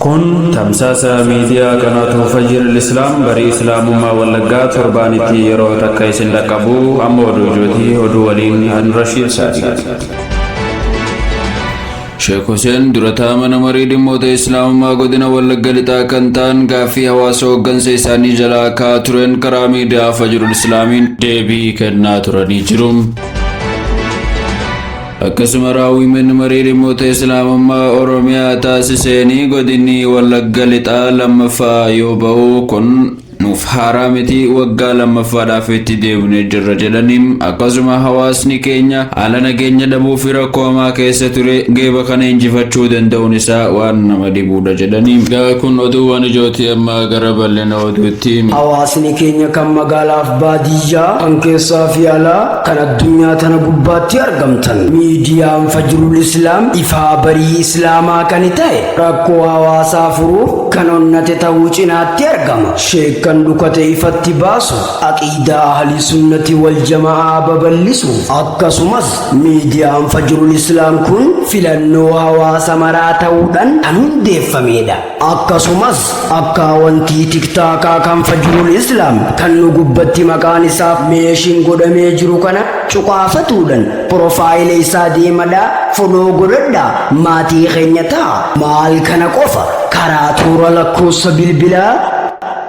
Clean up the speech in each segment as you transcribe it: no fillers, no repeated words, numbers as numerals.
kun tamsaasa miidiyaa qanaatu fajjir al-islaam bari islaamummaa wallaggaa torbaanitti yeroo takka isin dhaqqabu amma oduu jooti oduu waliin an Rashiid Saadiq. Sheekh Hussein durataa mana marii dhimmoota islaamummaa godina wallagga lixaa kan ta'an gaaffii hawaasa hooggansa isaanii jalaa ka'aa turan karaa miidiyaa fajjirul islaamiin deebii kennaa turanii jiru. Akkasuma raawwiin marii dhimmoota islaamummaa Oromiyaa taasisanii godinni wallagga lixaa lammaffaa yoo ba'u kun nuuf haaraa miti waggaa lammaffaadhaaf itti deebinee jirra jedhaniin akkasuma hawaasni keenya haala nageenya dhabuu fi rakkoo hamaa keessa ture geeba kana injifachuu danda'uun isaa waan nama dhibuudha jedhaniin. Kun oduuwwan ijooti amma gara bal'ina oduutti. Hawaasni keenya kan magaalaaf baadiyyaa kan keessaa fi alaa kan addunyaa tana gubbaatti argamtan miidiyaan Fajrul Islaam ifaa barii islaamaa kan ta'e rakkoo hawaasaa furuuf kan onnate ta'uu cinaatti argama. Kan dukate ifatti baasu aqiidaa ahli sunnati wal jamaa baballisu akkasumas miidiyaan Fajrul Islaam kun filannoo hawaasa maraa ta'uudhaan kan hundeeffamedha. Akkasumas akka wanti tiktaakaa kan Fajrul Islaam kan nu gubbatti maqaan isaaf meeshiin godhamee jiru kana cuqaafatuudhaan profaayila isaa deemadhaa foloo godhadhaa maatii keenya ta'a. Maal kana qofa karaa toora lakkoofsa bilbilaa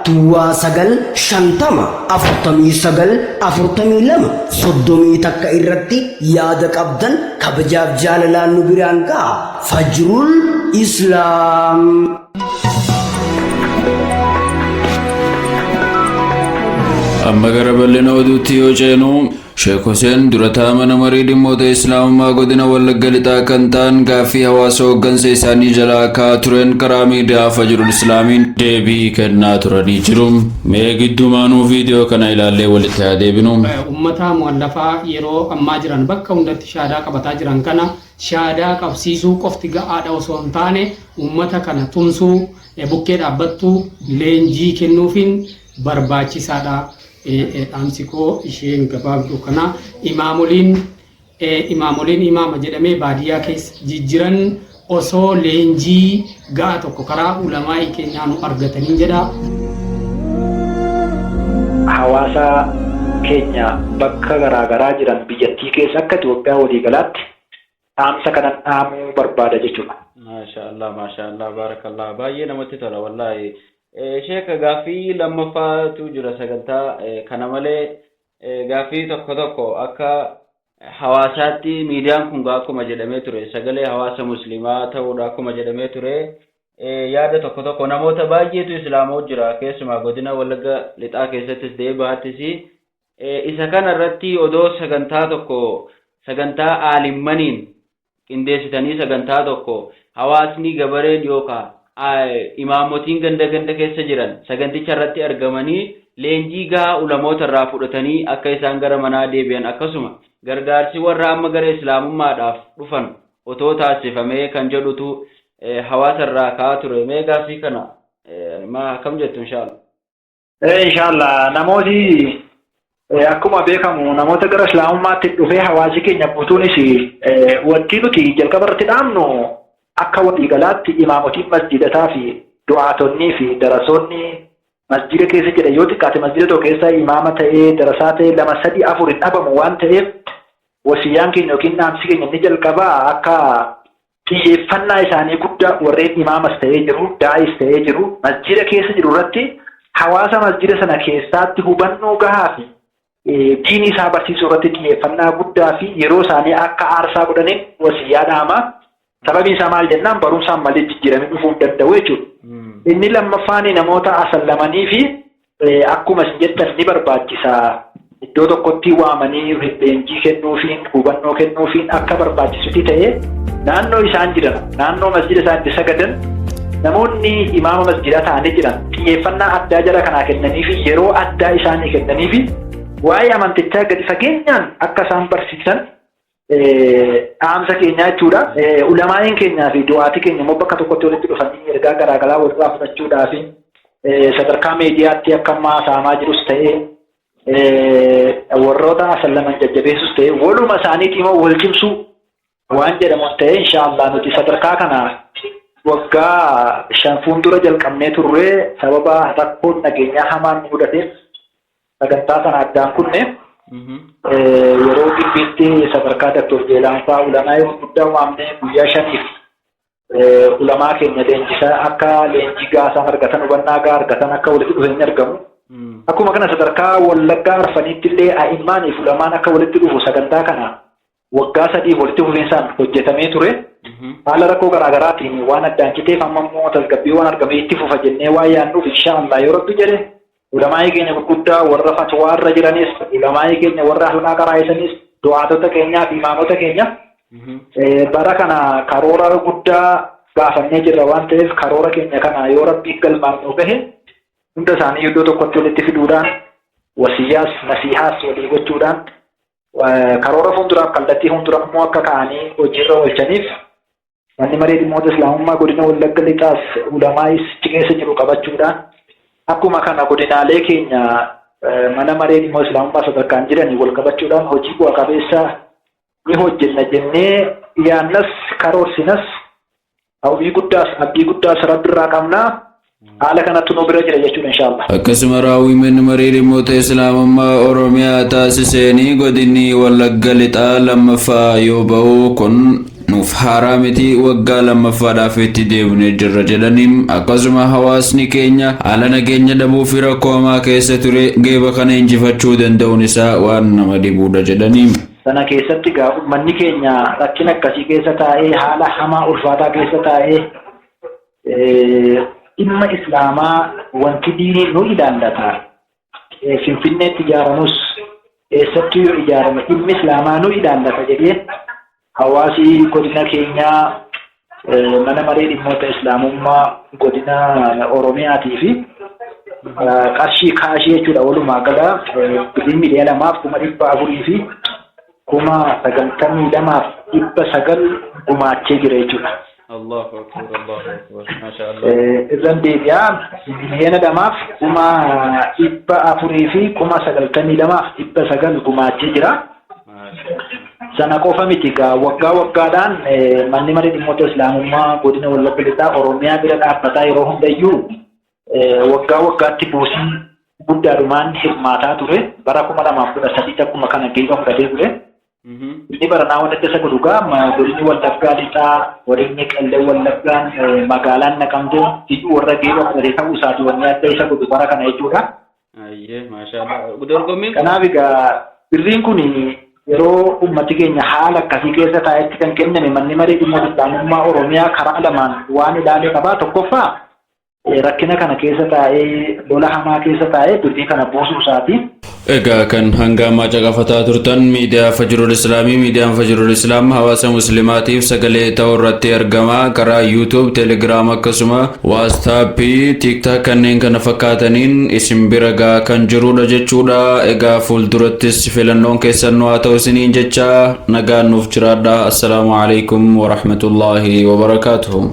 Tuwa sagal shantama 49 soddomii takka irratti yaada qabdan kabajaaf jaalalaan nu biraan ga'a. Fajrul Islaam. Amma gara bal'ina oduutti yoo ceenu Sheekh Hussein durataa mana marii dhimmoota islaamummaa godina wallagga lixaa kan ta'an gaaffii hawaasa hooggansa isaanii jalaa ka'aa turan karaa miidiyaa Fajrul Islaamiin deebii kennaa turanii jiru. Mee gidduumaanuu viidiyoo kana ilaallee walitti haa deebinu. Ummata mu'allafaa yeroo ammaa jiran bakka hundatti shaadaa qabataa jiran kana shaadaa qabsiisuu qofti ga'aadha osoo hin taane ummata kana tumsuu bukkee dhaabbattuu leenjii kennuufiin barbaachisaadha. Amsiko isheen gabaabduu kana imaamoliin imaama jedhamee baadiyyaa keessa jijjiran osoo leenjii ga'a tokko karaa ulamaa keenyaan argatanii jedha. Hawaasa keenya bakka garaagaraa jiran biyyattii keessa akka Itoophiyaa waliigalaatti dhaamsa kanan dhaamuu barbaada jechuudha. Maashaallah baarakallah baay'ee namatti tola wallaahi. Sheekh gaaffii lammaffaatu jira sagantaa kana malee gaaffii tokko akka hawaasaatti miidiyaan kun akkuma jedhamee ture sagalee hawaasa musliimaa ta'uudha akkuma jedhamee ture yaada tokko namoota baay'eetu islaamoo jira keessumaa godina wallagga lixaa keessattis deebaattis isa kana irratti odoo sagantaa aalimmaniin qindeessitanii sagantaa tokko hawaasni gabareen yookaan imaamotiin ganda keessa jiran saganticha irratti argamanii leenjii gahaa ulamoota irraa fudhatanii akka isaan gara manaa deebi'an akkasuma gargaarsi warra amma gara islaamummaadhaaf dhufan otoo taasifamee kan jedhutu hawaasa irraa ka'aa ture. Mee gaaffii kana akkam jettu inshaallah? Inshaallah namooti akkuma beekamu namoota gara islaamummaatti dhufee hawaasi keenya guutuunis wanti nuti jalqaba irratti dhaamnu akka waliigalaatti imaamotiin masjidataa fi du'aatonnii fi darasoonni masjida keessa jedha yoo xiqqaate masjida tokko keessa imaama ta'ee darasaa ta'ee 2-3-4 hin dhabamu waan ta'eef wasiyyaan keenya yookiin dhaamsi keenya inni jalqabaa akka xiyyeeffannaa isaanii guddaa warreen imaamas ta'ee jiru daa'is ta'ee jiru masjida keessa jiru irratti hawaasa masjida sana keessaatti hubannoo gahaa fi diinii isaa barsiisuu irratti xiyyeeffannaa guddaa fi yeroo isaanii akka aarsaa godhaniin wasiyyaa dhaama. Sababii isaa maal jennaan barumsaan malee jijjiiramee dhufuu danda'u jechuudha. Inni lammaffaan namoota asallamanii fi akkuma isin jettan ni barbaachisa. Iddoo tokkotti waamanii leenjii kennuufiin hubannoo kennuufiin akka barbaachisutti ta'ee naannoo isaan jiran naannoo masjida isaan itti sagadan namoonni imaama masjidaa ta'anii jiran xiyyeeffannaa addaa jara kanaa kennanii fi yeroo addaa isaanii kennanii fi waa'ee amantichaa gadi fageenyaan akka isaan barsiisan dhaamsa keenya jechuudha. Ulamaa'in keenyaa fi du'aatii keenya immoo bakka tokkotti walitti dhufanii ergaa garaagaraa walirraa fudhachuudhaa fi sadarkaa miidiyaatti akka ammaa saamaa jirus ta'ee warroota asallaman jajjabeessus ta'ee waluma isaaniitii immoo wal cimsuu waan jedhamu ta'ee inshaallah nuti sadarkaa kana waggaa 5 fuuldura jalqabnee turre sababa rakkoon nageenyaa hamaan mudateef sagantaa sana addaan kunne yeroo gibbiitti sadarkaa Dr. Jeelaanfaa ulamaa yeroo guddaa waamnee guyyaa 5 ulamaa keenya leenjisaa akka leenjii gaasaa argatan hubannaa gaa argatan akka walitti dhufeenya argamu. Akkuma kana sadarkaa Wallaggaa Arfaniitti illee a'immaaniif ulamaan akka walitti dhufu sagantaa kana waggaa 3 walitti fufinsaan hojjetamee ture. Haala rakkoo garaagaraatiin waan addaan citeef amma immoo tasgabbii waan argame itti fufa jennee waa yaannuuf inshaallah yoo rabbi jedhe ulamaa keenya gurguddaa warra fatwaarra jiranis ulamaa keenya warra halqaa qaraa'isanis du'aatota keenyaa fi imaamota keenya bara kana karoora guddaa gaafannee jirra waan ta'eef karoora keenya kana yoo rabbi galmaan nu gahe hunda isaanii iddoo tokkotti walitti fiduudhaan wasiyyaas nasihaas walii gochuudhaan karoora fuulduraaf kallattii fuuldura immoo akka ka'anii hojiirra oolchaniif manni maree dhimmoota islaamummaa godina Wallagga Lixaas ulamaa'is keessa jiru qabachuudhaan akkuma kana godinaalee keenya mana maree dhimmoota islaamummaa sadarkaan jiranii wal qabachuudhaan hojii bu'a qabeessa ni hojjenna jennee yaannas karoorsinas hawwii guddaas abdii guddaas rabbiirraa qabnaa. haala kanatti nu bira jira jechuudha inshaallah. Akkasuma raawwii manni maree dhimmoota islaamummaa Oromiyaa taasiseenii godinni Wallagga Lixaa lammaffaa yoo ba'u kun nuuf haaraa miti waggaa lammaffaadhaaf itti deemnee jirra jedhaniin akkasuma hawaasni keenya haala nageenya dhabuu fi rakkoo hamaa keessa ture geeba kana injifachuu danda'uun isaa waan nama dhibuudha jedhaniin. Sana keessatti gaa uummanni keenya rakkina akkasii keessa taa'ee haala hamaa ulfaataa keessa taa'ee dhimma islaamaa wanti diinii nu ilaallata. Finfinneetti ijaaramus eessatti yoo ijaarame dhimmi islaamaa nu ilaallata jedhee hawaasi godina keenyaa mana maree dhimmoota islaamummaa godina Oromiyaatii fi qarshii kaashii jechuudha walumaa gala birrii miliyoona 2,400 fi 92,900 gumaachee jira jechuudha. Allahu akbar, Allahu akbar, mashallah. Izan deebi'aa miliyoona 2,400 fi 92,900 gumaachee jira. Sana qofa miti gaa waggaa waggaadhaan manni maree dhimmoota islaamummaa godina Wallagga Lixaa Oromiyaa bira dhaabbataa yeroo hundayyuu waggaa waggaatti buusii guddaadhumaan hirmaataa ture. Bara 2013 akkuma kana geeba fudhatee ture. Inni baranaa waan adda isa godhu gaa godinni Wallaggaa Lixaa waliin qallee Wallaggaan magaalaan Naqamtee iyyuu warra geeba fudhatee ta'uu isaati wanni adda isa godhu bara kana jechuudha. Ayyee mashallah. Dorgommiin kanaaf egaa birriin kun yeroo ummati keenya haala akkasii keessa taa'etti kan kenname manni maree dhimmoota islaamummaa Oromiyaa karaa lamaan waan ilaalee qabaa. Tokkoffaa rakkina kana keessa taa'ee lola hamaa keessa taa'ee birrii kana buusuu isaati. Egaa kan hanga ammaa caqafataa turtan miidiyaa Fajrul Islaamii. Miidiyaan Fajrul Islaam hawaasa muslimaatiif sagalee ta'uu irratti argama. Karaa YouTube, Telegram akkasuma WhatsApp, TikTok kanneen kana fakkaataniin isin bira gaa kan jirudha jechuudha. Egaa fuuldurattis filannoon keessan nu haa ta'u isiniin jecha nagaan nuuf jiraadha. Assalaamu alaikum wa rahmatullahi wa barakatuh.